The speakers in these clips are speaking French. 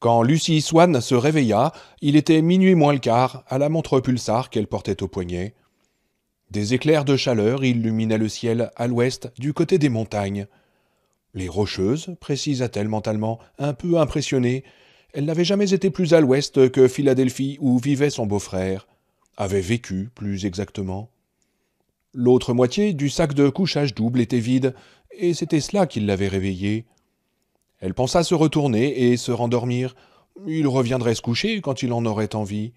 Quand Lucy Swann se réveilla, il était minuit moins le quart, à la montre pulsar qu'elle portait au poignet. Des éclairs de chaleur illuminaient le ciel à l'ouest, du côté des montagnes. Les Rocheuses, précisa-t-elle mentalement, un peu impressionnée, elle n'avait jamais été plus à l'ouest que Philadelphie où vivait son beau-frère. Avait vécu, plus exactement. L'autre moitié du sac de couchage double était vide, et c'était cela qui l'avait réveillée. Elle pensa se retourner et se rendormir. Il reviendrait se coucher quand il en aurait envie.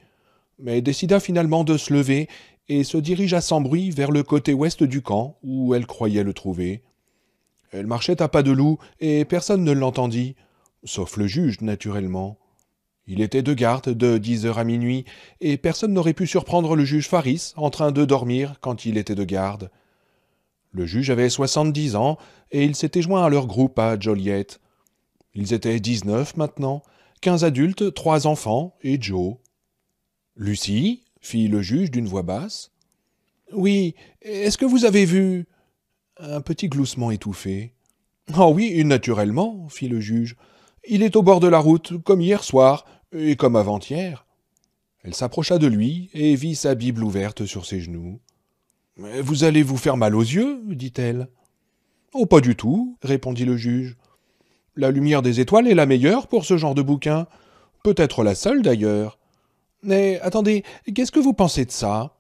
Mais décida finalement de se lever et se dirigea sans bruit vers le côté ouest du camp, où elle croyait le trouver. Elle marchait à pas de loup, et personne ne l'entendit, sauf le juge, naturellement. Il était de garde de 10 heures à minuit, et personne n'aurait pu surprendre le juge Faris en train de dormir quand il était de garde. Le juge avait 70 ans, et il s'était joint à leur groupe à Joliet. Ils étaient 19 maintenant, 15 adultes, 3 enfants et Joe. « Lucie ?» fit le juge d'une voix basse. « Oui, est-ce que vous avez vu… » Un petit gloussement étouffé. « Oh oui, naturellement, » fit le juge. « Il est au bord de la route, comme hier soir, et comme avant-hier. » Elle s'approcha de lui et vit sa Bible ouverte sur ses genoux. « Vous allez vous faire mal aux yeux ?» dit-elle. « Oh, pas du tout, » répondit le juge. « La lumière des étoiles est la meilleure pour ce genre de bouquin. Peut-être la seule, d'ailleurs. Mais attendez, qu'est-ce que vous pensez de ça ?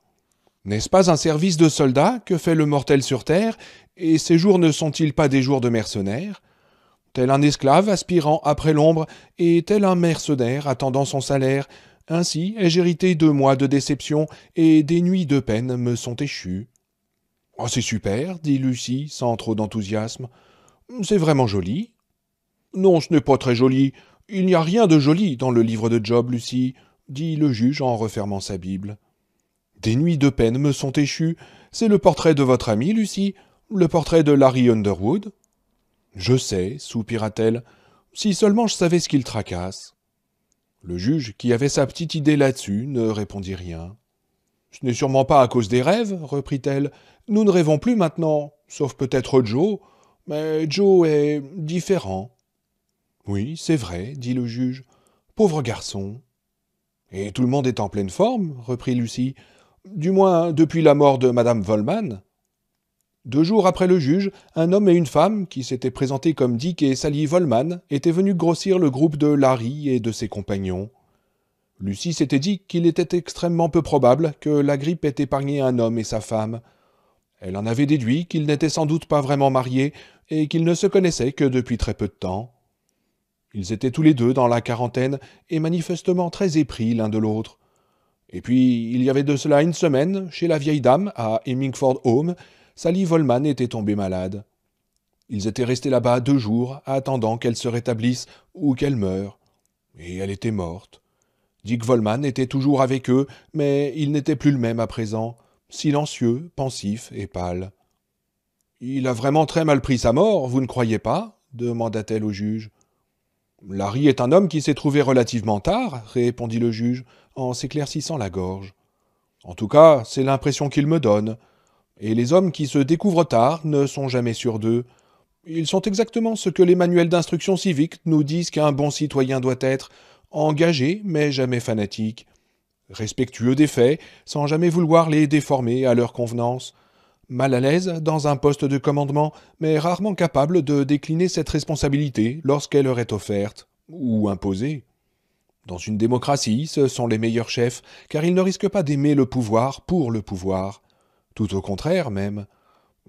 N'est-ce pas un service de soldat que fait le mortel sur terre, et ces jours ne sont-ils pas des jours de mercenaires ? Tel un esclave aspirant après l'ombre, et tel un mercenaire attendant son salaire, ainsi ai-je hérité 2 mois de déception, et des nuits de peine me sont échues. »« Oh, c'est super, » dit Lucie, sans trop d'enthousiasme. « C'est vraiment joli. »« Non, ce n'est pas très joli. Il n'y a rien de joli dans le livre de Job, Lucie, » dit le juge en refermant sa Bible. « Des nuits de peine me sont échues. C'est le portrait de votre ami, Lucie, le portrait de Larry Underwood. »« Je sais, soupira-t-elle, si seulement je savais ce qu'il tracasse. » Le juge, qui avait sa petite idée là-dessus, ne répondit rien. « Ce n'est sûrement pas à cause des rêves, reprit-elle. Nous ne rêvons plus maintenant, sauf peut-être Joe, mais Joe est différent. »« Oui, c'est vrai, dit le juge. Pauvre garçon. »« Et tout le monde est en pleine forme, reprit Lucie. Du moins depuis la mort de madame Volman. » 2 jours après le juge, un homme et une femme, qui s'étaient présentés comme Dick et Sally Volman, étaient venus grossir le groupe de Larry et de ses compagnons. Lucie s'était dit qu'il était extrêmement peu probable que la grippe ait épargné un homme et sa femme. Elle en avait déduit qu'ils n'étaient sans doute pas vraiment mariés et qu'ils ne se connaissaient que depuis très peu de temps. Ils étaient tous les deux dans la quarantaine et manifestement très épris l'un de l'autre. Et puis, il y avait de cela une semaine, chez la vieille dame, à Hemingford Home, Sally Volman était tombée malade. Ils étaient restés là-bas 2 jours, attendant qu'elle se rétablisse ou qu'elle meure. Et elle était morte. Dick Volman était toujours avec eux, mais il n'était plus le même à présent, silencieux, pensif et pâle. « Il a vraiment très mal pris sa mort, vous ne croyez pas ?» demanda-t-elle au juge. « Larry est un homme qui s'est trouvé relativement tard, » répondit le juge, en s'éclaircissant la gorge. « En tout cas, c'est l'impression qu'il me donne. Et les hommes qui se découvrent tard ne sont jamais sûrs d'eux. Ils sont exactement ce que les manuels d'instruction civique nous disent qu'un bon citoyen doit être, engagé mais jamais fanatique, respectueux des faits sans jamais vouloir les déformer à leur convenance, mal à l'aise dans un poste de commandement mais rarement capable de décliner cette responsabilité lorsqu'elle leur est offerte ou imposée. Dans une démocratie, ce sont les meilleurs chefs, car ils ne risquent pas d'aimer le pouvoir pour le pouvoir. Tout au contraire même.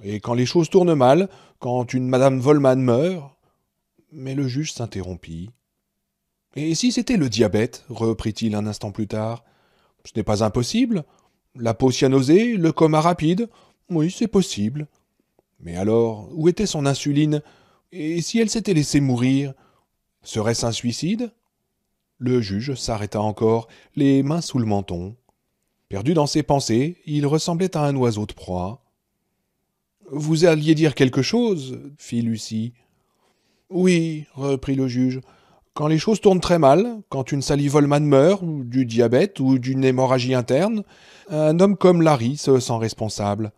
Et quand les choses tournent mal, quand une madame Volman meurt… Mais le juge s'interrompit. « Et si c'était le diabète ?» reprit-il un instant plus tard. « Ce n'est pas impossible. La peau cyanosée, le coma rapide, oui, c'est possible. Mais alors, où était son insuline ? Et si elle s'était laissée mourir ? Serait-ce un suicide ?» Le juge s'arrêta encore, les mains sous le menton. Perdu dans ses pensées, il ressemblait à un oiseau de proie. « Vous alliez dire quelque chose ?» fit Lucie. « Oui, » reprit le juge. « Quand les choses tournent très mal, quand une Sally Volman meurt, ou du diabète, ou d'une hémorragie interne, un homme comme Larry se sent responsable.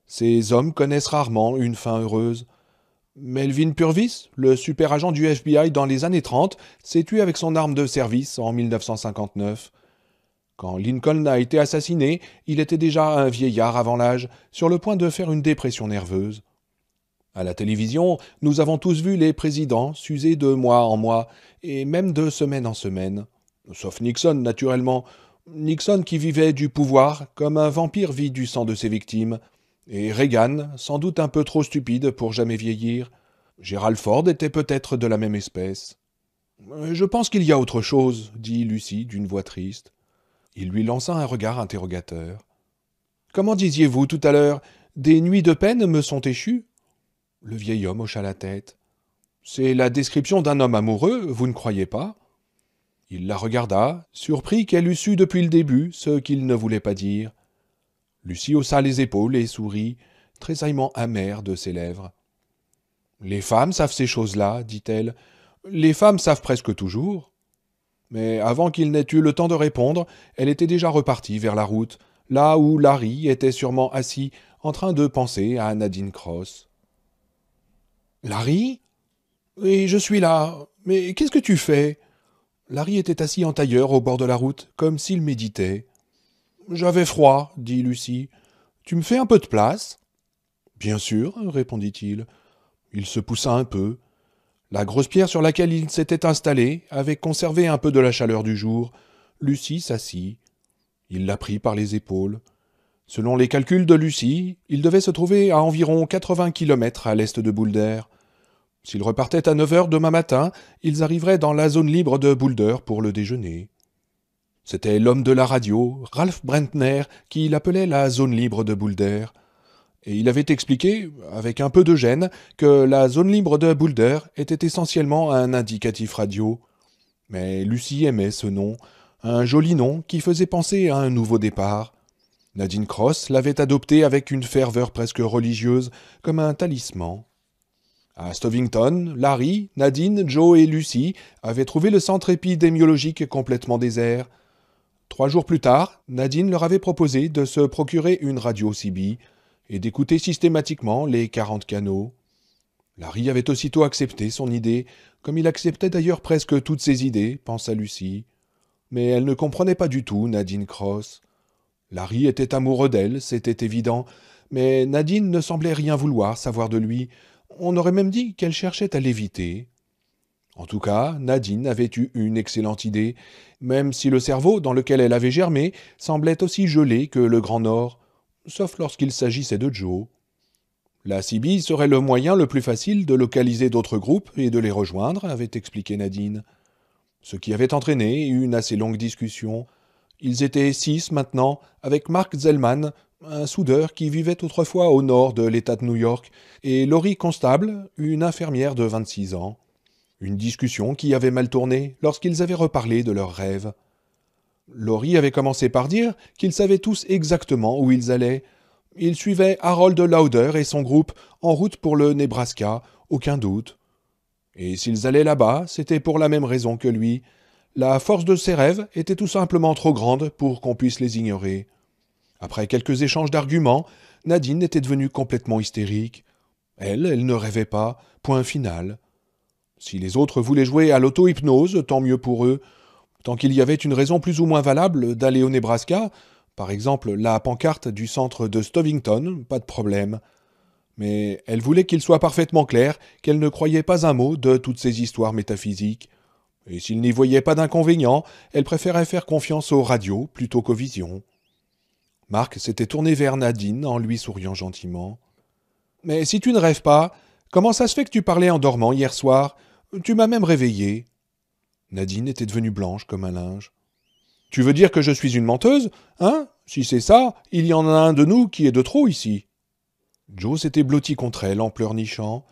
Ces hommes connaissent rarement une fin heureuse. Melvin Purvis, le super agent du FBI dans les années 30, s'est tué avec son arme de service en 1959. Quand Lincoln a été assassiné, il était déjà un vieillard avant l'âge, sur le point de faire une dépression nerveuse. À la télévision, nous avons tous vu les présidents s'user de mois en mois, et même de semaine en semaine. Sauf Nixon, naturellement. Nixon qui vivait du pouvoir, comme un vampire vit du sang de ses victimes. Et Reagan, sans doute un peu trop stupide pour jamais vieillir. Gerald Ford était peut-être de la même espèce. Je pense qu'il y a autre chose, dit Lucie d'une voix triste. Il lui lança un regard interrogateur. Comment disiez-vous tout à l'heure? Des nuits de peine me sont échues? Le vieil homme hocha la tête. C'est la description d'un homme amoureux, vous ne croyez pas? Il la regarda, surpris qu'elle eût su depuis le début ce qu'il ne voulait pas dire. Lucie haussa les épaules et sourit, tressaillement amer de ses lèvres. Les femmes savent ces choses-là, dit-elle. Les femmes savent presque toujours. Mais avant qu'il n'ait eu le temps de répondre, elle était déjà repartie vers la route, là où Larry était sûrement assis, en train de penser à Nadine Cross. Larry? Oui, je suis là. Mais qu'est-ce que tu fais? Larry était assis en tailleur au bord de la route, comme s'il méditait. J'avais froid, dit Lucie. Tu me fais un peu de place? Bien sûr, répondit-il. Il se poussa un peu. La grosse pierre sur laquelle il s'était installé avait conservé un peu de la chaleur du jour. Lucie s'assit. Il la prit par les épaules. Selon les calculs de Lucie, il devait se trouver à environ 80 kilomètres à l'est de Boulder. S'ils repartaient à 9 heures demain matin, ils arriveraient dans la zone libre de Boulder pour le déjeuner. C'était l'homme de la radio, Ralph Brentner, qui l'appelait la zone libre de Boulder. Et il avait expliqué, avec un peu de gêne, que la zone libre de Boulder était essentiellement un indicatif radio. Mais Lucie aimait ce nom, un joli nom qui faisait penser à un nouveau départ. Nadine Cross l'avait adopté avec une ferveur presque religieuse, comme un talisman. À Stovington, Larry, Nadine, Joe et Lucie avaient trouvé le centre épidémiologique complètement désert. 3 jours plus tard, Nadine leur avait proposé de se procurer une radio CB et d'écouter systématiquement les 40 canaux. Larry avait aussitôt accepté son idée, comme il acceptait d'ailleurs presque toutes ses idées, pensa Lucie. Mais elle ne comprenait pas du tout Nadine Cross. Larry était amoureux d'elle, c'était évident, mais Nadine ne semblait rien vouloir savoir de lui. On aurait même dit qu'elle cherchait à l'éviter. En tout cas, Nadine avait eu une excellente idée, même si le cerveau dans lequel elle avait germé semblait aussi gelé que le Grand Nord, sauf lorsqu'il s'agissait de Joe. La CB serait le moyen le plus facile de localiser d'autres groupes et de les rejoindre, avait expliqué Nadine. Ce qui avait entraîné une assez longue discussion. Ils étaient 6 maintenant, avec Mark Zellman, un soudeur qui vivait autrefois au nord de l'État de New York, et Laurie Constable, une infirmière de 26 ans. Une discussion qui avait mal tourné lorsqu'ils avaient reparlé de leurs rêves. Laurie avait commencé par dire qu'ils savaient tous exactement où ils allaient. Ils suivaient Harold Lauder et son groupe en route pour le Nebraska, aucun doute. Et s'ils allaient là-bas, c'était pour la même raison que lui. La force de ses rêves était tout simplement trop grande pour qu'on puisse les ignorer. Après quelques échanges d'arguments, Nadine était devenue complètement hystérique. Elle ne rêvait pas, point final. Si les autres voulaient jouer à l'auto-hypnose, tant mieux pour eux. Tant qu'il y avait une raison plus ou moins valable d'aller au Nebraska, par exemple la pancarte du centre de Stovington, pas de problème. Mais elle voulait qu'il soit parfaitement clair qu'elle ne croyait pas un mot de toutes ces histoires métaphysiques. Et s'il n'y voyait pas d'inconvénient, elle préférait faire confiance aux radios plutôt qu'aux visions. Marc s'était tourné vers Nadine en lui souriant gentiment. « Mais si tu ne rêves pas, comment ça se fait que tu parlais en dormant hier soir? Tu m'as même réveillé. » Nadine était devenue blanche comme un linge. « Tu veux dire que je suis une menteuse, hein? Si c'est ça, il y en a un de nous qui est de trop ici. » Joe s'était blotti contre elle en pleurnichant.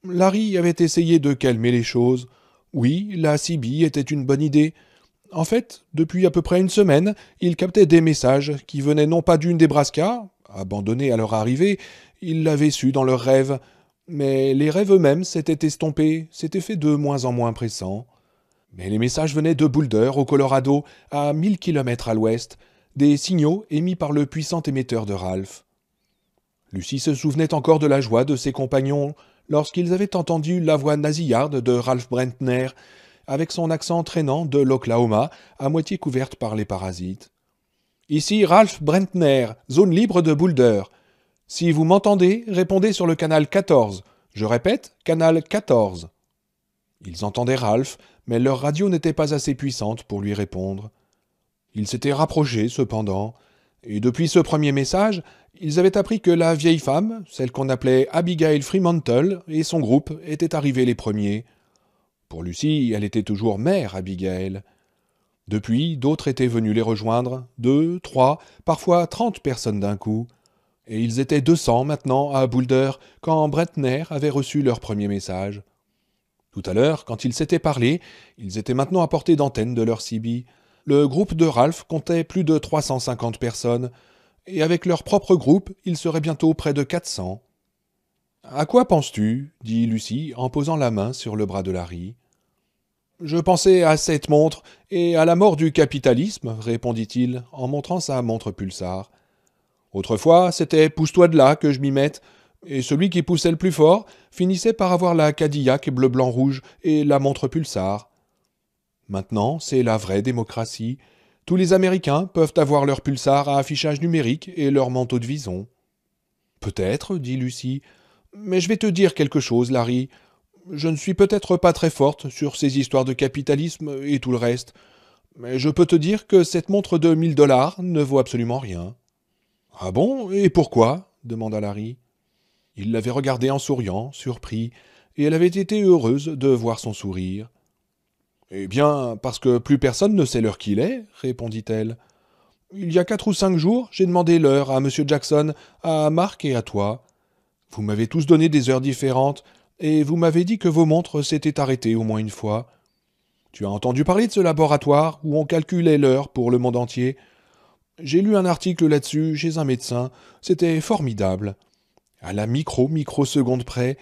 Larry avait essayé de calmer les choses. Oui, la CB était une bonne idée. En fait, depuis à peu près une semaine, ils captaient des messages qui venaient non pas du Nebraska, abandonnés à leur arrivée, ils l'avaient su dans leurs rêves, mais les rêves eux-mêmes s'étaient estompés, s'étaient fait de moins en moins pressants. Mais les messages venaient de Boulder, au Colorado, à 1000 kilomètres à l'ouest, des signaux émis par le puissant émetteur de Ralph. Lucie se souvenait encore de la joie de ses compagnons lorsqu'ils avaient entendu la voix nasillarde de Ralph Brentner, avec son accent traînant de l'Oklahoma, à moitié couverte par les parasites. « Ici Ralph Brentner, zone libre de Boulder. Si vous m'entendez, répondez sur le canal 14. Je répète, canal 14. » Ils entendaient Ralph, mais leur radio n'était pas assez puissante pour lui répondre. Ils s'étaient rapprochés, cependant, et depuis ce premier message, ils avaient appris que la vieille femme, celle qu'on appelait Abigail Fremantle, et son groupe étaient arrivés les premiers. Pour Lucie, elle était toujours mère Abigail. Depuis, d'autres étaient venus les rejoindre, 2, 3, parfois 30 personnes d'un coup. Et ils étaient 200 maintenant à Boulder quand Brentner avait reçu leur premier message. Tout à l'heure, quand ils s'étaient parlé, ils étaient maintenant à portée d'antenne de leur CB. Le groupe de Ralph comptait plus de 350 personnes, et avec leur propre groupe, ils seraient bientôt près de 400. « À quoi penses-tu » dit Lucie en posant la main sur le bras de Larry. « Je pensais à cette montre et à la mort du capitalisme, répondit-il en montrant sa montre pulsar. Autrefois, c'était pousse-toi de là que je m'y mette, et celui qui poussait le plus fort finissait par avoir la Cadillac bleu-blanc-rouge et la montre pulsar. Maintenant, c'est la vraie démocratie. Tous les Américains peuvent avoir leur pulsar à affichage numérique et leur manteau de vison. Peut-être, dit Lucie, mais je vais te dire quelque chose, Larry. Je ne suis peut-être pas très forte sur ces histoires de capitalisme et tout le reste, mais je peux te dire que cette montre de $1000 ne vaut absolument rien. Ah bon, et pourquoi demanda Larry. Il l'avait regardée en souriant, surpris, et elle avait été heureuse de voir son sourire. Eh bien, parce que plus personne ne sait l'heure qu'il est, répondit-elle. Il y a 4 ou 5 jours, j'ai demandé l'heure à M. Jackson, à Mark et à toi. Vous m'avez tous donné des heures différentes, et vous m'avez dit que vos montres s'étaient arrêtées au moins une fois. Tu as entendu parler de ce laboratoire où on calculait l'heure pour le monde entier. J'ai lu un article là-dessus chez un médecin. C'était formidable. À la microseconde près,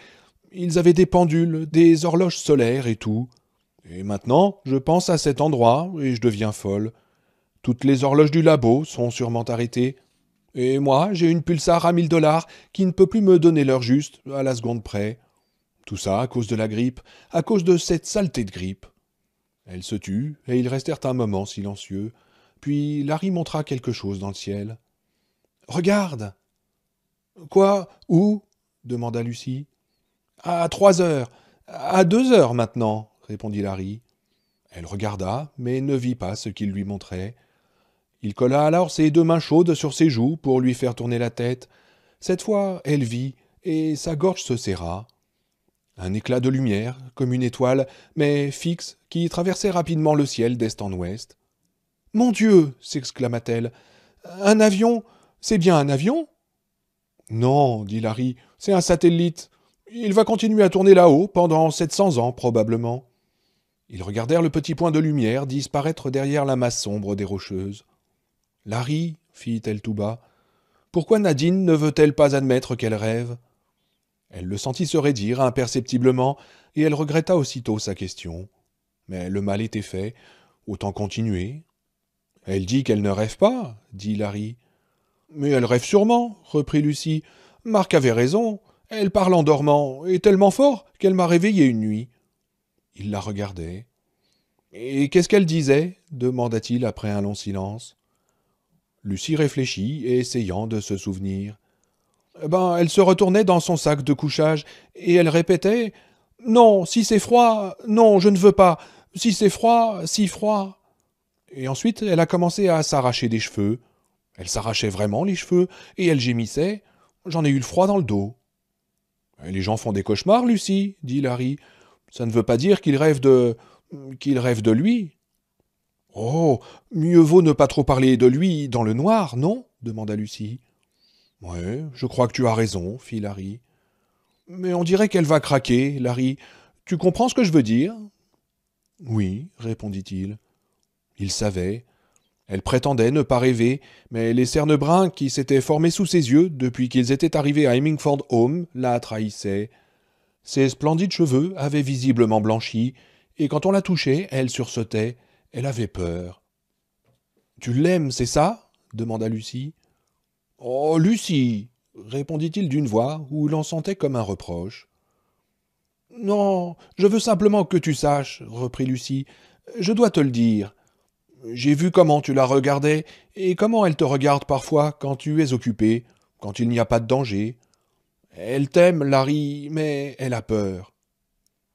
ils avaient des pendules, des horloges solaires et tout. Et maintenant, je pense à cet endroit et je deviens folle. Toutes les horloges du labo sont sûrement arrêtées. Et moi, j'ai une pulsar à $1000 qui ne peut plus me donner l'heure juste, à la seconde près. Tout ça à cause de la grippe, à cause de cette saleté de grippe. Elle se tut, et ils restèrent un moment silencieux. Puis Larry montra quelque chose dans le ciel. « Regarde !»« Quoi ? Où ?» demanda Lucie. « À 3 heures. À 2 heures maintenant, répondit Larry. Elle regarda, mais ne vit pas ce qu'il lui montrait. Il colla alors ses 2 mains chaudes sur ses joues pour lui faire tourner la tête. Cette fois, elle vit, et sa gorge se serra. Un éclat de lumière, comme une étoile, mais fixe, qui traversait rapidement le ciel d'est en ouest. « Mon Dieu !» s'exclama-t-elle. « Un avion ? C'est bien un avion ?» « Non, dit Larry, c'est un satellite. Il va continuer à tourner là-haut pendant 700 ans, probablement. » Ils regardèrent le petit point de lumière disparaître derrière la masse sombre des Rocheuses. « Larry, fit-elle tout bas, pourquoi Nadine ne veut-elle pas admettre qu'elle rêve ?» Elle le sentit se raidir imperceptiblement, et elle regretta aussitôt sa question. Mais le mal était fait, autant continuer. « Elle dit qu'elle ne rêve pas, dit Larry. « Mais elle rêve sûrement, reprit Lucie. Marc avait raison, elle parle en dormant, et tellement fort qu'elle m'a réveillé une nuit. » Il la regardait. « Et qu'est-ce qu'elle disait ?» demanda-t-il après un long silence. Lucie réfléchit, essayant de se souvenir. Elle se retournait dans son sac de couchage, et elle répétait « Non, si c'est froid, non, je ne veux pas, si c'est froid, si froid. » Et ensuite, elle a commencé à s'arracher des cheveux. Elle s'arrachait vraiment les cheveux, et elle gémissait. J'en ai eu le froid dans le dos. « Les gens font des cauchemars, Lucie, dit Larry. Ça ne veut pas dire qu'ils rêvent de lui. »« Oh, mieux vaut ne pas trop parler de lui dans le noir, non ?» demanda Lucie. « Ouais, je crois que tu as raison, fit Larry. »« Mais on dirait qu'elle va craquer, Larry. Tu comprends ce que je veux dire ?»« Oui, répondit-il. Il savait. Elle prétendait ne pas rêver, mais les cernes bruns qui s'étaient formés sous ses yeux depuis qu'ils étaient arrivés à Hemingford Home la trahissaient. Ses splendides cheveux avaient visiblement blanchi, et quand on la touchait, elle sursautait. Elle avait peur. « Tu l'aimes, c'est ça ?» demanda Lucie. « Oh, Lucie !» répondit-il d'une voix où l'on sentait comme un reproche. Non, je veux simplement que tu saches, reprit Lucie. Je dois te le dire. J'ai vu comment tu la regardais, et comment elle te regarde parfois quand tu es occupé, quand il n'y a pas de danger. Elle t'aime, Larry, mais elle a peur.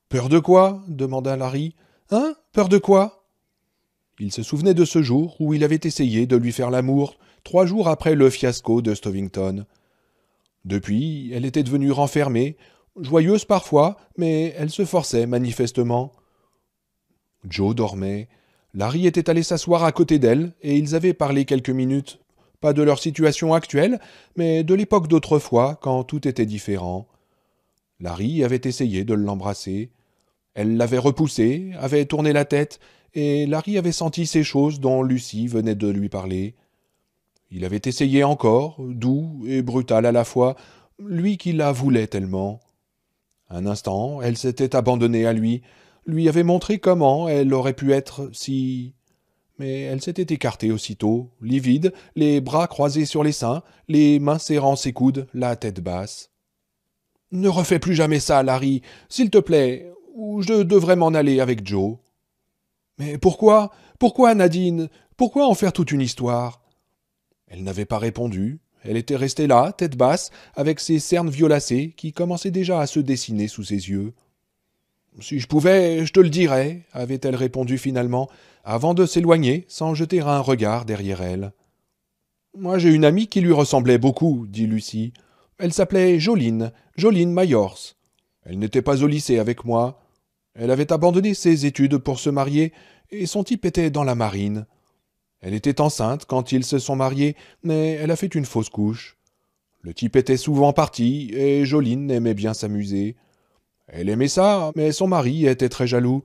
Peur de quoi demanda Larry. Hein? Peur de quoi? Il se souvenait de ce jour où il avait essayé de lui faire l'amour 3 jours après le fiasco de Stovington. Depuis, elle était devenue renfermée, joyeuse parfois, mais elle se forçait manifestement. Joe dormait. Larry était allé s'asseoir à côté d'elle, et ils avaient parlé quelques minutes, pas de leur situation actuelle, mais de l'époque d'autrefois, quand tout était différent. Larry avait essayé de l'embrasser. Elle l'avait repoussé, avait tourné la tête, et Larry avait senti ces choses dont Lucie venait de lui parler. Il avait essayé encore, doux et brutal à la fois, lui qui la voulait tellement. Un instant, elle s'était abandonnée à lui avait montré comment elle aurait pu être si... Mais elle s'était écartée aussitôt, livide, les bras croisés sur les seins, les mains serrant ses coudes, la tête basse. « Ne refais plus jamais ça, Larry, s'il te plaît, ou je devrais m'en aller avec Joe. »« Mais pourquoi? Pourquoi, Nadine? Pourquoi en faire toute une histoire ?» Elle n'avait pas répondu. Elle était restée là, tête basse, avec ses cernes violacées qui commençaient déjà à se dessiner sous ses yeux. « Si je pouvais, je te le dirais, avait-elle répondu finalement, avant de s'éloigner, sans jeter un regard derrière elle. Moi j'ai une amie qui lui ressemblait beaucoup, dit Lucie. Elle s'appelait Joline, Joline Mayors. Elle n'était pas au lycée avec moi. Elle avait abandonné ses études pour se marier, et son type était dans la marine. Elle était enceinte quand ils se sont mariés, mais elle a fait une fausse couche. Le type était souvent parti, et Joline aimait bien s'amuser. Elle aimait ça, mais son mari était très jaloux.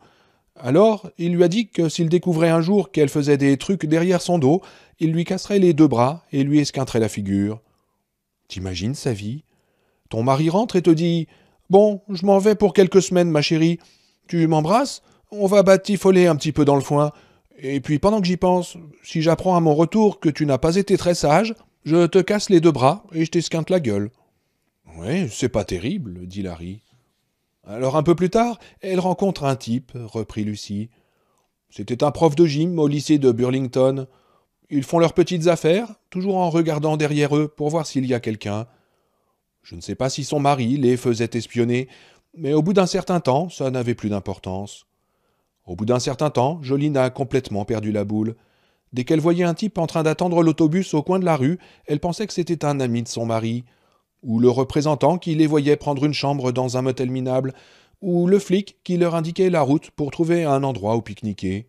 Alors, il lui a dit que s'il découvrait un jour qu'elle faisait des trucs derrière son dos, il lui casserait les 2 bras et lui esquinterait la figure. T'imagines sa vie? Ton mari rentre et te dit « Bon, je m'en vais pour quelques semaines, ma chérie. Tu m'embrasses? On va batifoler un petit peu dans le foin. Et puis pendant que j'y pense, si j'apprends à mon retour que tu n'as pas été très sage, je te casse les 2 bras et je t'esquinte la gueule. » Ouais, c'est pas terrible, dit Larry. Alors un peu plus tard, elle rencontre un type, reprit Lucie. C'était un prof de gym au lycée de Burlington. Ils font leurs petites affaires, toujours en regardant derrière eux pour voir s'il y a quelqu'un. Je ne sais pas si son mari les faisait espionner, mais au bout d'un certain temps, ça n'avait plus d'importance. Au bout d'un certain temps, Joline a complètement perdu la boule. Dès qu'elle voyait un type en train d'attendre l'autobus au coin de la rue, elle pensait que c'était un ami de son mari, ou le représentant qui les voyait prendre une chambre dans un motel minable, ou le flic qui leur indiquait la route pour trouver un endroit où pique-niquer.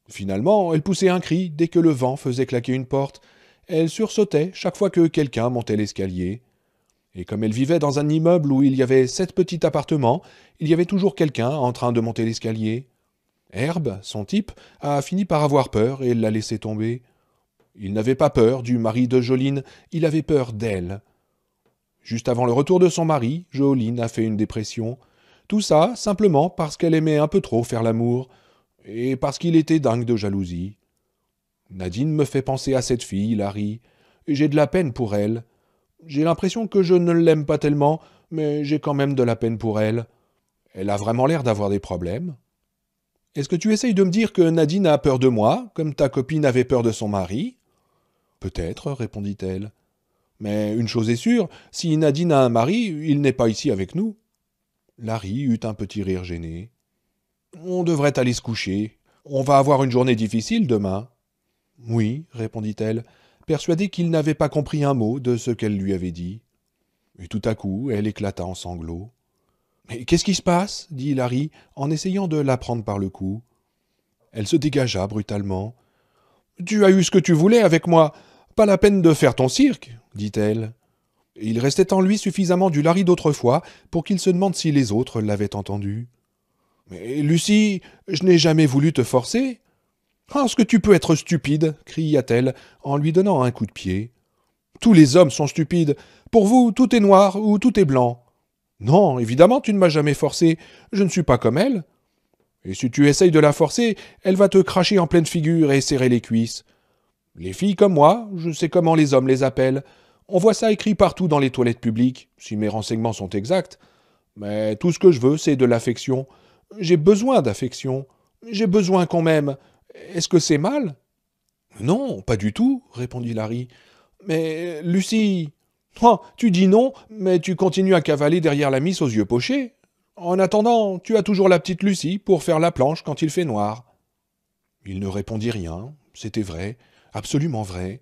Finalement, elle poussait un cri dès que le vent faisait claquer une porte. Elle sursautait chaque fois que quelqu'un montait l'escalier. Et comme elle vivait dans un immeuble où il y avait 7 petits appartements, il y avait toujours quelqu'un en train de monter l'escalier. Herbe, son type, a fini par avoir peur et l'a laissé tomber. Il n'avait pas peur du mari de Joline, il avait peur d'elle. Juste avant le retour de son mari, Joline a fait une dépression. Tout ça simplement parce qu'elle aimait un peu trop faire l'amour, et parce qu'il était dingue de jalousie. Nadine me fait penser à cette fille, Larry, et j'ai de la peine pour elle. J'ai l'impression que je ne l'aime pas tellement, mais j'ai quand même de la peine pour elle. Elle a vraiment l'air d'avoir des problèmes. Est-ce que tu essayes de me dire que Nadine a peur de moi, comme ta copine avait peur de son mari? Peut-être, répondit-elle. Mais une chose est sûre, si Nadine a un mari, il n'est pas ici avec nous. Larry eut un petit rire gêné. On devrait aller se coucher. On va avoir une journée difficile demain. Oui, répondit-elle, persuadée qu'il n'avait pas compris un mot de ce qu'elle lui avait dit. Et tout à coup, elle éclata en sanglots. Mais qu'est-ce qui se passe? Dit Larry, en essayant de la prendre par le cou. Elle se dégagea brutalement. Tu as eu ce que tu voulais avec moi. Pas la peine de faire ton cirque, dit-elle. Il restait en lui suffisamment du Larry d'autrefois pour qu'il se demande si les autres l'avaient entendu. Mais Lucie, je n'ai jamais voulu te forcer. Ah, ce que tu peux être stupide, cria-t-elle en lui donnant un coup de pied. Tous les hommes sont stupides. Pour vous, tout est noir ou tout est blanc. Non, évidemment, tu ne m'as jamais forcé. Je ne suis pas comme elle. Et si tu essayes de la forcer, elle va te cracher en pleine figure et serrer les cuisses. Les filles comme moi, je sais comment les hommes les appellent. On voit ça écrit partout dans les toilettes publiques, si mes renseignements sont exacts. Mais tout ce que je veux, c'est de l'affection. J'ai besoin d'affection. J'ai besoin qu'on m'aime. Est-ce que c'est mal? Non, pas du tout, répondit Larry. Mais Lucie. Oh, tu dis non, mais tu continues à cavaler derrière la miss aux yeux pochés. En attendant, tu as toujours la petite Lucie pour faire la planche quand il fait noir. Il ne répondit rien. C'était vrai, absolument vrai.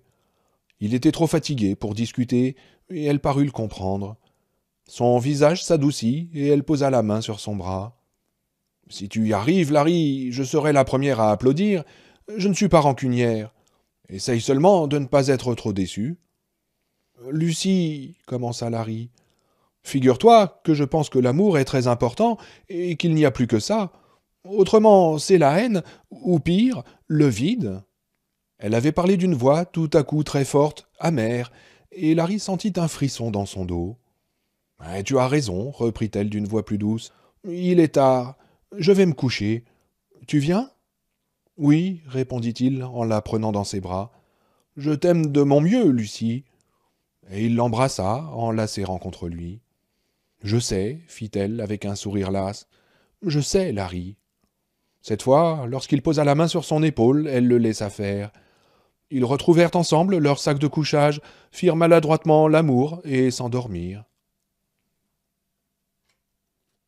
Il était trop fatigué pour discuter, et elle parut le comprendre. Son visage s'adoucit, et elle posa la main sur son bras. « Si tu y arrives, Larry, je serai la première à applaudir. Je ne suis pas rancunière. Essaye seulement de ne pas être trop déçu. »« Lucie, commença Larry, figure-toi que je pense que l'amour est très important, et qu'il n'y a plus que ça. Autrement, c'est la haine, ou pire, le vide. » Elle avait parlé d'une voix tout à coup très forte, amère, et Larry sentit un frisson dans son dos. « Tu as raison, reprit-elle d'une voix plus douce. Il est tard. Je vais me coucher. Tu viens? Oui, répondit-il en la prenant dans ses bras. Je t'aime de mon mieux, Lucie. Et il l'embrassa en la serrant contre lui. Je sais, fit-elle avec un sourire las. Je sais, Larry. Cette fois, lorsqu'il posa la main sur son épaule, elle le laissa faire. Ils retrouvèrent ensemble leur sac de couchage, firent maladroitement l'amour et s'endormirent.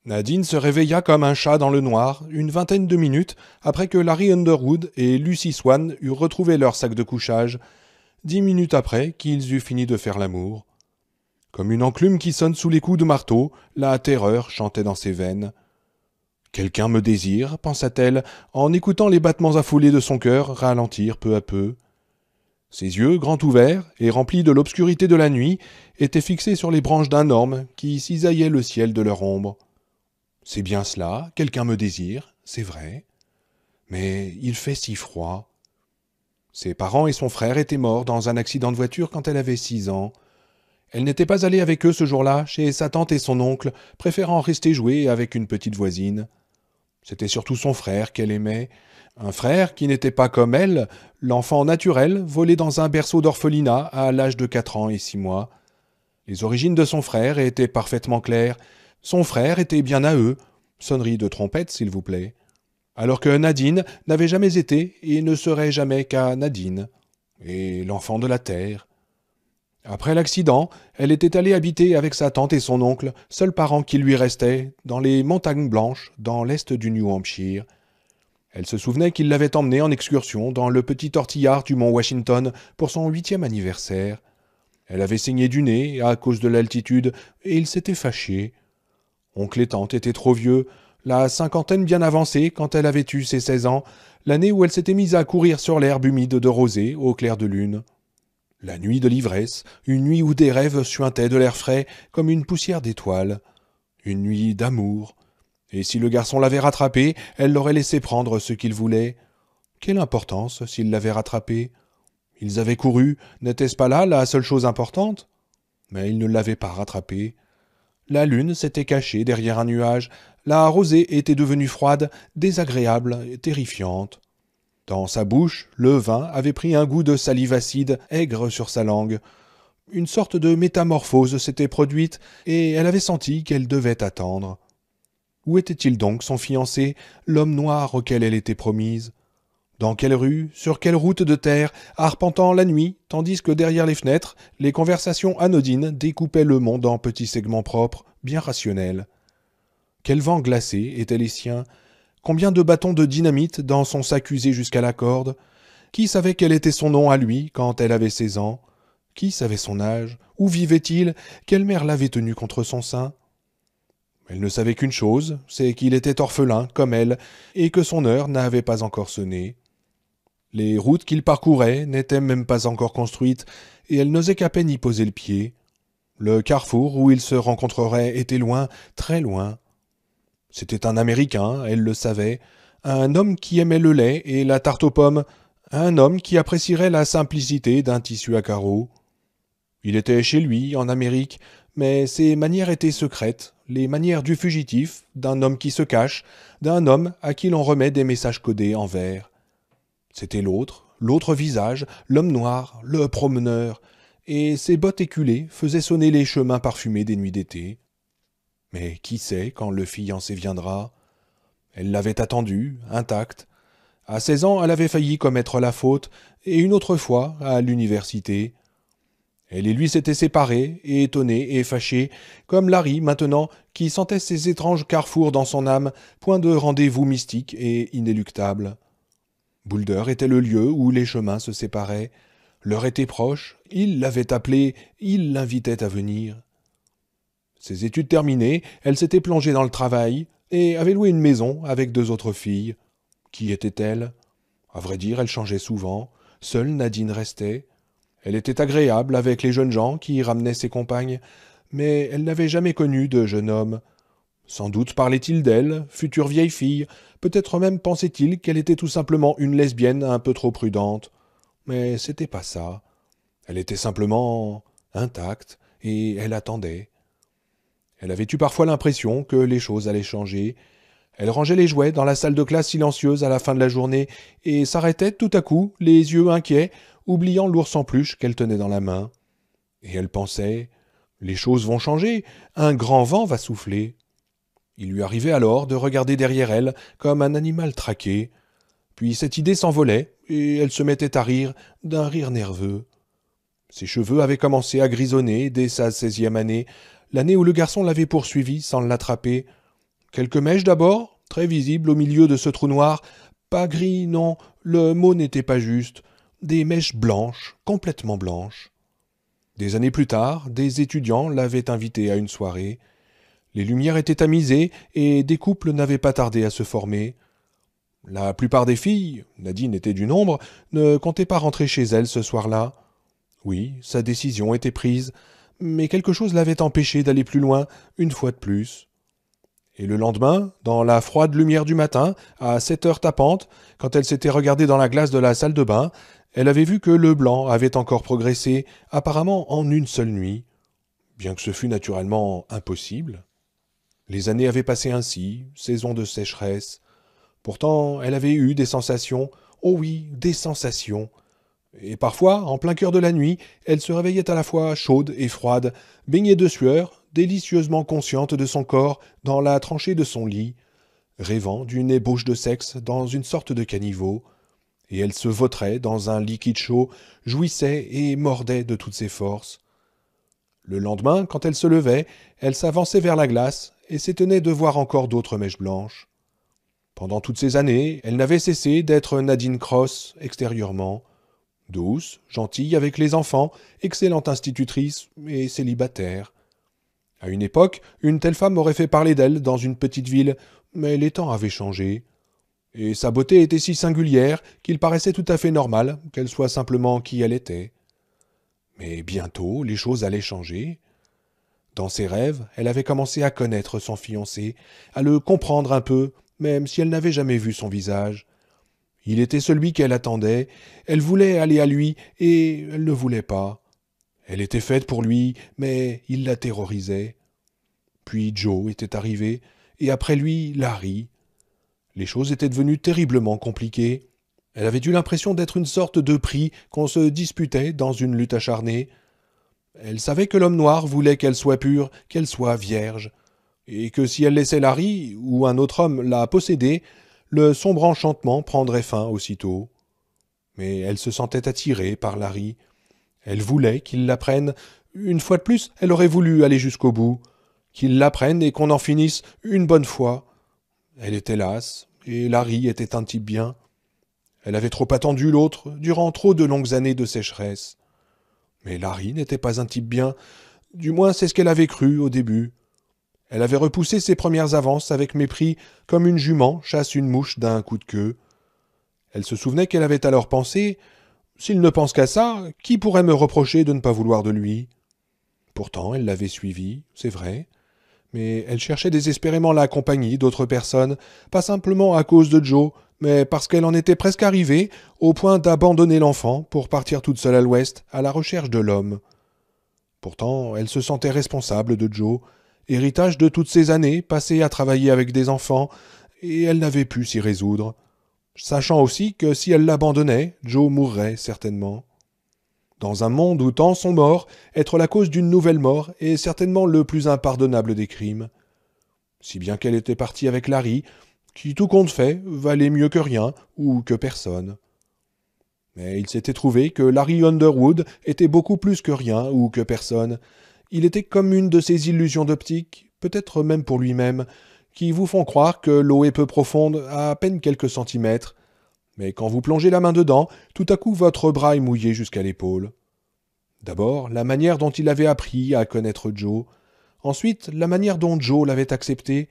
Nadine se réveilla comme un chat dans le noir, une vingtaine de minutes après que Larry Underwood et Lucy Swan eurent retrouvé leur sac de couchage, 10 minutes après qu'ils eurent fini de faire l'amour. Comme une enclume qui sonne sous les coups de marteau, la terreur chantait dans ses veines. « Quelqu'un me désire, pensa-t-elle, en écoutant les battements affolés de son cœur ralentir peu à peu. Ses yeux, grands ouverts et remplis de l'obscurité de la nuit, étaient fixés sur les branches d'un orme qui cisaillaient le ciel de leur ombre. C'est bien cela, quelqu'un me désire, c'est vrai. Mais il fait si froid. Ses parents et son frère étaient morts dans un accident de voiture quand elle avait 6 ans. Elle n'était pas allée avec eux ce jour-là, chez sa tante et son oncle, préférant rester jouer avec une petite voisine. C'était surtout son frère qu'elle aimait, un frère qui n'était pas comme elle, l'enfant naturel, volé dans un berceau d'orphelinat à l'âge de 4 ans et 6 mois. Les origines de son frère étaient parfaitement claires. Son frère était bien à eux. Sonnerie de trompette, s'il vous plaît. Alors que Nadine n'avait jamais été et ne serait jamais qu'à Nadine. Et l'enfant de la terre. Après l'accident, elle était allée habiter avec sa tante et son oncle, seuls parents qui lui restaient, dans les montagnes blanches, dans l'est du New Hampshire. Elle se souvenait qu'il l'avait emmenée en excursion dans le petit tortillard du mont Washington pour son 8e anniversaire. Elle avait saigné du nez à cause de l'altitude et il s'était fâché. Oncle et tante étaient trop vieux, la cinquantaine bien avancée quand elle avait eu ses 16 ans, l'année où elle s'était mise à courir sur l'herbe humide de rosée au clair de lune. La nuit de l'ivresse, une nuit où des rêves suintaient de l'air frais comme une poussière d'étoiles. Une nuit d'amour. Et si le garçon l'avait rattrapée, elle l'aurait laissé prendre ce qu'il voulait. Quelle importance s'il l'avait rattrapée? Ils avaient couru, n'était-ce pas là la seule chose importante? Mais il ne l'avait pas rattrapée. La lune s'était cachée derrière un nuage, la rosée était devenue froide, désagréable et terrifiante. Dans sa bouche, le vin avait pris un goût de salive acide, aigre sur sa langue. Une sorte de métamorphose s'était produite, et elle avait senti qu'elle devait attendre. Où était-il donc, son fiancé, l'homme noir auquel elle était promise? Dans quelle rue, sur quelle route de terre, arpentant la nuit, tandis que derrière les fenêtres, les conversations anodines découpaient le monde en petits segments propres, bien rationnels. Quels vents glacés étaient les siens? Combien de bâtons de dynamite dans son sac usé jusqu'à la corde? Qui savait quel était son nom à lui quand elle avait 16 ans? Qui savait son âge? Où vivait-il? Quelle mère l'avait tenu contre son sein? Elle ne savait qu'une chose, c'est qu'il était orphelin, comme elle, et que son heure n'avait pas encore sonné. Les routes qu'il parcourait n'étaient même pas encore construites, et elle n'osait qu'à peine y poser le pied. Le carrefour où ils se rencontreraient était loin, très loin. C'était un Américain, elle le savait, un homme qui aimait le lait et la tarte aux pommes, un homme qui apprécierait la simplicité d'un tissu à carreaux. Il était chez lui, en Amérique, mais ses manières étaient secrètes, les manières du fugitif, d'un homme qui se cache, d'un homme à qui l'on remet des messages codés en vers. C'était l'autre visage, l'homme noir, le promeneur, et ses bottes éculées faisaient sonner les chemins parfumés des nuits d'été. Mais qui sait quand le fiancé viendra? Elle l'avait attendu, intacte. À 16 ans, elle avait failli commettre la faute, et une autre fois, à l'université. Elle et lui s'étaient séparés, et étonnés et fâchés, comme Larry, maintenant, qui sentait ces étranges carrefours dans son âme, point de rendez-vous mystique et inéluctable. Boulder était le lieu où les chemins se séparaient. L'heure était proche, il l'avait appelée, il l'invitait à venir. Ses études terminées, elle s'était plongée dans le travail, et avait loué une maison avec 2 autres filles. Qui était-elle? À vrai dire, elle changeait souvent. Seule Nadine restait. Elle était agréable avec les jeunes gens qui y ramenaient ses compagnes, mais elle n'avait jamais connu de jeune homme. Sans doute parlait-il d'elle, future vieille fille, peut-être même pensait-il qu'elle était tout simplement une lesbienne un peu trop prudente. Mais c'était pas ça. Elle était simplement intacte, et elle attendait. Elle avait eu parfois l'impression que les choses allaient changer. Elle rangeait les jouets dans la salle de classe silencieuse à la fin de la journée et s'arrêtait tout à coup, les yeux inquiets, oubliant l'ours en peluche qu'elle tenait dans la main. Et elle pensait « Les choses vont changer, un grand vent va souffler ». Il lui arrivait alors de regarder derrière elle comme un animal traqué. Puis cette idée s'envolait et elle se mettait à rire d'un rire nerveux. Ses cheveux avaient commencé à grisonner dès sa 16e année, l'année où le garçon l'avait poursuivie sans l'attraper. Quelques mèches d'abord, très visibles au milieu de ce trou noir. Pas gris, non, le mot n'était pas juste. Des mèches blanches, complètement blanches. Des années plus tard, des étudiants l'avaient invité à une soirée. Les lumières étaient tamisées et des couples n'avaient pas tardé à se former. La plupart des filles, Nadine était du nombre, ne comptaient pas rentrer chez elles ce soir-là. Oui, sa décision était prise, mais quelque chose l'avait empêchée d'aller plus loin, une fois de plus. Et le lendemain, dans la froide lumière du matin, à 7 heures tapantes, quand elle s'était regardée dans la glace de la salle de bain, elle avait vu que le blanc avait encore progressé, apparemment en une seule nuit, bien que ce fût naturellement impossible. Les années avaient passé ainsi, saison de sécheresse. Pourtant, elle avait eu des sensations, oh oui, des sensations. Et parfois, en plein cœur de la nuit, elle se réveillait à la fois chaude et froide, baignée de sueur, délicieusement consciente de son corps dans la tranchée de son lit, rêvant d'une ébauche de sexe dans une sorte de caniveau, et elle se vautrait dans un liquide chaud, jouissait et mordait de toutes ses forces. Le lendemain, quand elle se levait, elle s'avançait vers la glace et s'étonnait de voir encore d'autres mèches blanches. Pendant toutes ces années, elle n'avait cessé d'être Nadine Cross extérieurement, douce, gentille avec les enfants, excellente institutrice et célibataire. À une époque, une telle femme aurait fait parler d'elle dans une petite ville, mais les temps avaient changé. Et sa beauté était si singulière qu'il paraissait tout à fait normal qu'elle soit simplement qui elle était. Mais bientôt, les choses allaient changer. Dans ses rêves, elle avait commencé à connaître son fiancé, à le comprendre un peu, même si elle n'avait jamais vu son visage. Il était celui qu'elle attendait, elle voulait aller à lui, et elle ne voulait pas. Elle était faite pour lui, mais il la terrorisait. Puis Joe était arrivé, et après lui, Larry. Les choses étaient devenues terriblement compliquées. Elle avait eu l'impression d'être une sorte de prix qu'on se disputait dans une lutte acharnée. Elle savait que l'homme noir voulait qu'elle soit pure, qu'elle soit vierge, et que si elle laissait Larry ou un autre homme la posséder, le sombre enchantement prendrait fin aussitôt. Mais elle se sentait attirée par Larry. Elle voulait qu'il la prenne. Une fois de plus, elle aurait voulu aller jusqu'au bout. Qu'il la prenne et qu'on en finisse une bonne fois. Elle était lasse, et Larry était un type bien. Elle avait trop attendu l'autre, durant trop de longues années de sécheresse. Mais Larry n'était pas un type bien, du moins c'est ce qu'elle avait cru au début. Elle avait repoussé ses premières avances avec mépris, comme une jument chasse une mouche d'un coup de queue. Elle se souvenait qu'elle avait alors pensé « S'il ne pense qu'à ça, qui pourrait me reprocher de ne pas vouloir de lui ?» Pourtant, elle l'avait suivi, c'est vrai, mais elle cherchait désespérément la compagnie d'autres personnes, pas simplement à cause de Joe, mais parce qu'elle en était presque arrivée au point d'abandonner l'enfant pour partir toute seule à l'ouest, à la recherche de l'homme. Pourtant, elle se sentait responsable de Joe, héritage de toutes ces années passées à travailler avec des enfants, et elle n'avait pu s'y résoudre, sachant aussi que si elle l'abandonnait, Joe mourrait certainement. Dans un monde où tant sont morts, être la cause d'une nouvelle mort est certainement le plus impardonnable des crimes. si bien qu'elle était partie avec Larry, qui, tout compte fait, valait mieux que rien ou que personne. Mais il s'était trouvé que Larry Underwood était beaucoup plus que rien ou que personne. Il était comme une de ces illusions d'optique, peut-être même pour lui-même, qui vous font croire que l'eau est peu profonde, à peine quelques centimètres. Mais quand vous plongez la main dedans, tout à coup votre bras est mouillé jusqu'à l'épaule. D'abord, la manière dont il avait appris à connaître Joe. Ensuite, la manière dont Joe l'avait accepté.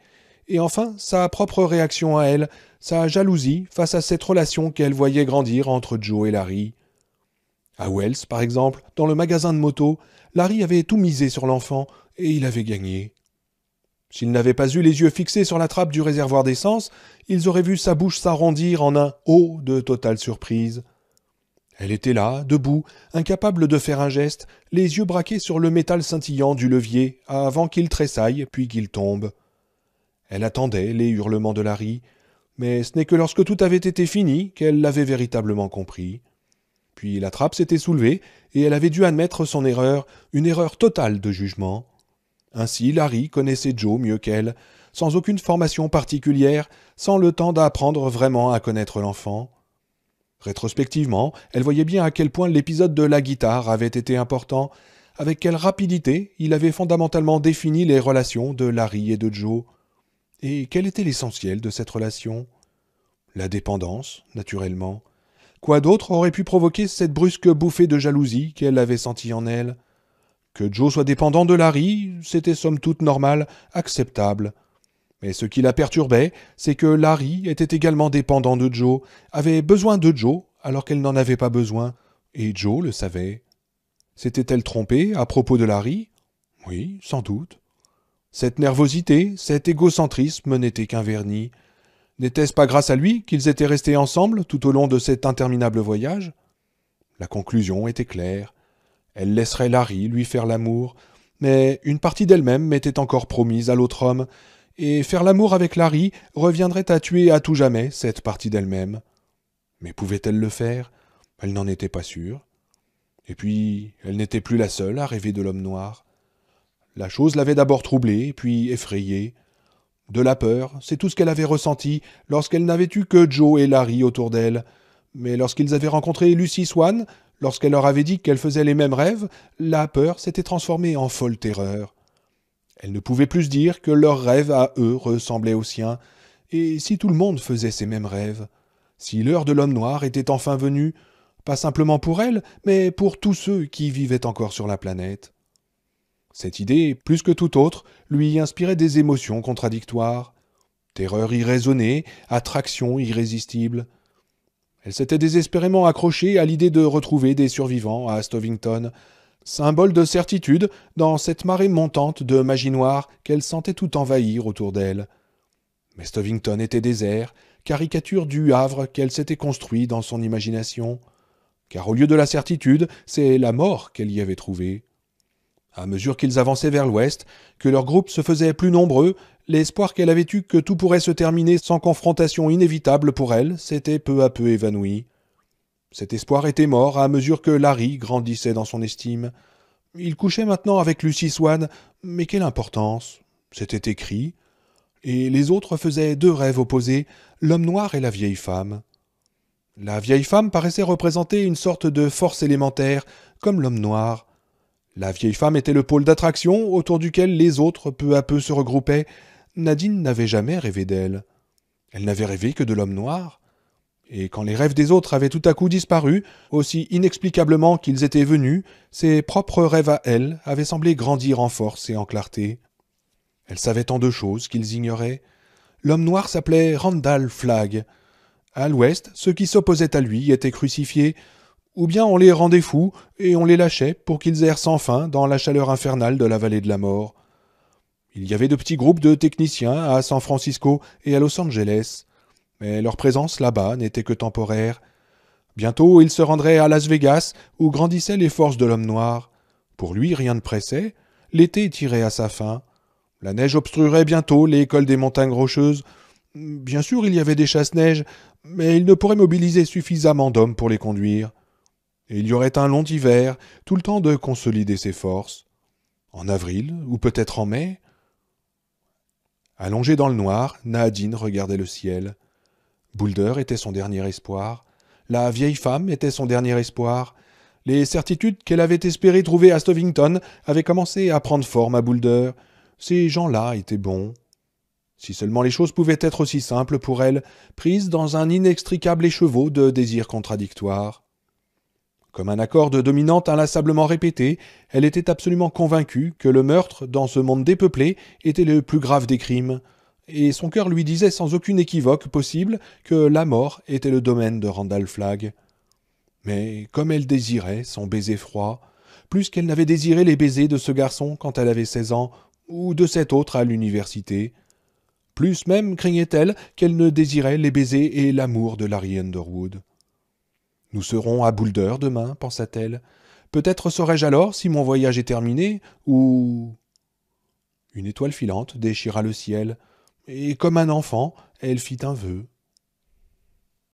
Et enfin, sa propre réaction à elle, sa jalousie face à cette relation qu'elle voyait grandir entre Joe et Larry. À Wells, par exemple, dans le magasin de moto, Larry avait tout misé sur l'enfant, et il avait gagné. S'ils n'avaient pas eu les yeux fixés sur la trappe du réservoir d'essence, ils auraient vu sa bouche s'arrondir en un « oh » de totale surprise. Elle était là, debout, incapable de faire un geste, les yeux braqués sur le métal scintillant du levier, avant qu'il tressaille puis qu'il tombe. Elle attendait les hurlements de Larry, mais ce n'est que lorsque tout avait été fini qu'elle l'avait véritablement compris. Puis la trappe s'était soulevée, et elle avait dû admettre son erreur, une erreur totale de jugement. Ainsi Larry connaissait Joe mieux qu'elle, sans aucune formation particulière, sans le temps d'apprendre vraiment à connaître l'enfant. Rétrospectivement, elle voyait bien à quel point l'épisode de la guitare avait été important, avec quelle rapidité il avait fondamentalement défini les relations de Larry et de Joe. Et quel était l'essentiel de cette relation ? La dépendance, naturellement. Quoi d'autre aurait pu provoquer cette brusque bouffée de jalousie qu'elle avait sentie en elle ? Que Joe soit dépendant de Larry, c'était somme toute normal, acceptable. Mais ce qui la perturbait, c'est que Larry était également dépendant de Joe, avait besoin de Joe alors qu'elle n'en avait pas besoin, et Joe le savait. S'était-elle trompée à propos de Larry ? Oui, sans doute. Cette nervosité, cet égocentrisme n'étaient qu'un vernis. N'était-ce pas grâce à lui qu'ils étaient restés ensemble tout au long de cet interminable voyage ? La conclusion était claire. Elle laisserait Larry lui faire l'amour, mais une partie d'elle-même m'était encore promise à l'autre homme, et faire l'amour avec Larry reviendrait à tuer à tout jamais cette partie d'elle-même. Mais pouvait-elle le faire ? Elle n'en était pas sûre. Et puis, elle n'était plus la seule à rêver de l'homme noir. La chose l'avait d'abord troublée, puis effrayée. De la peur, c'est tout ce qu'elle avait ressenti lorsqu'elle n'avait eu que Joe et Larry autour d'elle. Mais lorsqu'ils avaient rencontré Lucy Swan, lorsqu'elle leur avait dit qu'elle faisait les mêmes rêves, la peur s'était transformée en folle terreur. Elle ne pouvait plus se dire que leurs rêves à eux ressemblaient aux siens, et si tout le monde faisait ces mêmes rêves, si l'heure de l'homme noir était enfin venue, pas simplement pour elle, mais pour tous ceux qui vivaient encore sur la planète. Cette idée, plus que toute autre, lui inspirait des émotions contradictoires. Terreur irraisonnée, attraction irrésistible. Elle s'était désespérément accrochée à l'idée de retrouver des survivants à Stovington, symbole de certitude dans cette marée montante de magie noire qu'elle sentait tout envahir autour d'elle. Mais Stovington était désert, caricature du Havre qu'elle s'était construit dans son imagination. Car au lieu de la certitude, c'est la mort qu'elle y avait trouvée. À mesure qu'ils avançaient vers l'ouest, que leur groupe se faisait plus nombreux, l'espoir qu'elle avait eu que tout pourrait se terminer sans confrontation inévitable pour elle s'était peu à peu évanoui. Cet espoir était mort à mesure que Larry grandissait dans son estime. Il couchait maintenant avec Lucy Swan, mais quelle importance ? C'était écrit. Et les autres faisaient deux rêves opposés, l'homme noir et la vieille femme. La vieille femme paraissait représenter une sorte de force élémentaire, comme l'homme noir. La vieille femme était le pôle d'attraction autour duquel les autres peu à peu se regroupaient. Nadine n'avait jamais rêvé d'elle. Elle n'avait rêvé que de l'homme noir. Et quand les rêves des autres avaient tout à coup disparu, aussi inexplicablement qu'ils étaient venus, ses propres rêves à elle avaient semblé grandir en force et en clarté. Elle savait tant de choses qu'ils ignoraient. L'homme noir s'appelait Randall Flagg. À l'ouest, ceux qui s'opposaient à lui étaient crucifiés, ou bien on les rendait fous et on les lâchait pour qu'ils errent sans fin dans la chaleur infernale de la vallée de la mort. Il y avait de petits groupes de techniciens à San Francisco et à Los Angeles, mais leur présence là-bas n'était que temporaire. Bientôt ils se rendraient à Las Vegas, où grandissaient les forces de l'homme noir. Pour lui, rien ne pressait. L'été tirait à sa fin. La neige obstruerait bientôt les cols des montagnes rocheuses. Bien sûr, il y avait des chasse-neige, mais il ne pourrait mobiliser suffisamment d'hommes pour les conduire. Et il y aurait un long hiver, tout le temps de consolider ses forces. En avril, ou peut-être en mai. Allongée dans le noir, Nadine regardait le ciel. Boulder était son dernier espoir. La vieille femme était son dernier espoir. Les certitudes qu'elle avait espéré trouver à Stovington avaient commencé à prendre forme à Boulder. Ces gens-là étaient bons. Si seulement les choses pouvaient être aussi simples pour elle, prises dans un inextricable écheveau de désirs contradictoires. Comme un accord de dominante inlassablement répété, elle était absolument convaincue que le meurtre, dans ce monde dépeuplé, était le plus grave des crimes, et son cœur lui disait sans aucune équivoque possible que la mort était le domaine de Randall Flagg. Mais comme elle désirait son baiser froid, plus qu'elle n'avait désiré les baisers de ce garçon quand elle avait 16 ans, ou de cet autre à l'université, plus même craignait-elle qu'elle ne désirait les baisers et l'amour de Larry Underwood. « Nous serons à Boulder demain, pensa-t-elle. Peut-être saurai-je alors si mon voyage est terminé, ou... » Une étoile filante déchira le ciel, et comme un enfant, elle fit un vœu.